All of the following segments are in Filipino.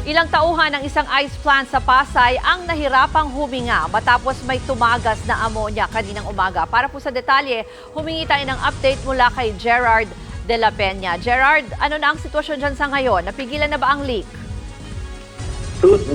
Ilang tauhan ng isang ice plant sa Pasay ang nahirapang huminga matapos may tumagas na amonya kaninang umaga. Para po sa detalye, humingi tayo ng update mula kay Gerard de la Peña. Gerard, ano na ang sitwasyon dyan sa ngayon? Napigilan na ba ang leak?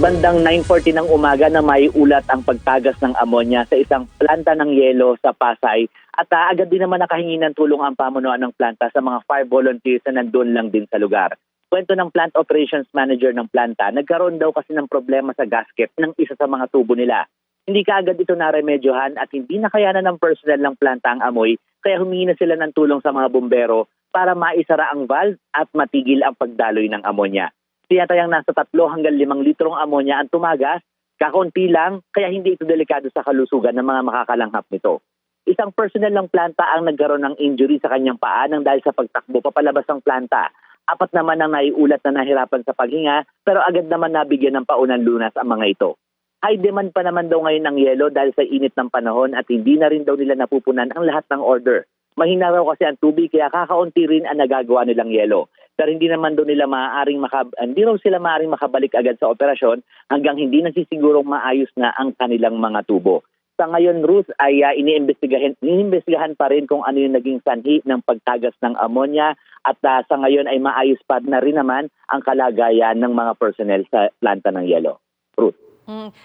Bandang 9:40 ng umaga na may ulat ang pagtagas ng amonya sa isang planta ng yelo sa Pasay at agad din naman nakahingi ng tulong ang pamunuan ng planta sa mga fire volunteers na nandun lang din sa lugar. Kwento ng plant operations manager ng planta, nagkaroon daw kasi ng problema sa gasket ng isa sa mga tubo nila. Hindi kaagad ito naremedyohan at hindi nakayanan ng personnel ng planta ang amoy, kaya humingi na sila ng tulong sa mga bumbero para maisara ang valve at matigil ang pagdaloy ng amonya. Tinatayang nasa 3 hanggang 5 litrong amonya ang tumagas, kakaunti lang, kaya hindi ito delikado sa kalusugan ng mga makakalanghap nito. Isang personnel ng planta ang nagkaroon ng injury sa kanyang paa nang dahil sa pagtakbo papalabas ng planta. 4 naman ang naiulat na nahirapan sa paghinga pero agad naman nabigyan ng paunang lunas ang mga ito. High demand pa naman daw ngayon ng yelo dahil sa init ng panahon at hindi na rin daw nila napupunan ang lahat ng order. Mahina raw kasi ang tubig kaya kakaunti rin ang nagagawa nilang yelo. Pero hindi naman daw nila hindi raw sila maaaring makabalik agad sa operasyon hanggang hindi nasisigurong maayos na ang kanilang mga tubo. Sa ngayon, Ruth, ay iniimbestigahan pa rin kung ano yung naging sanhi ng pagtagas ng amonya at sa ngayon ay maayos pa na rin naman ang kalagayan ng mga personnel sa planta ng yelo. Ruth.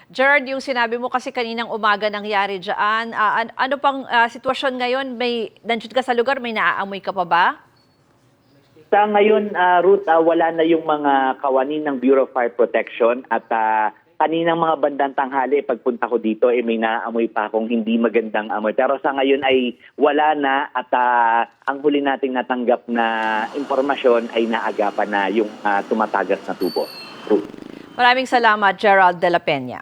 Gerard, yung sinabi mo kasi kaninang umaga nangyari dyan, ano pang sitwasyon ngayon? Nandiyan ka sa lugar, may naaamoy ka pa ba? Sa ngayon, Ruth, wala na yung mga kawani ng Bureau of Fire Protection at kaninang mga bandang tanghali, pagpunta ko dito, may naamoy pa akong hindi magandang amoy. Pero sa ngayon ay wala na at ang huli nating natanggap na impormasyon ay naagapan na yung tumatagas na tubo. Ruth. Maraming salamat, Gerald de la Peña.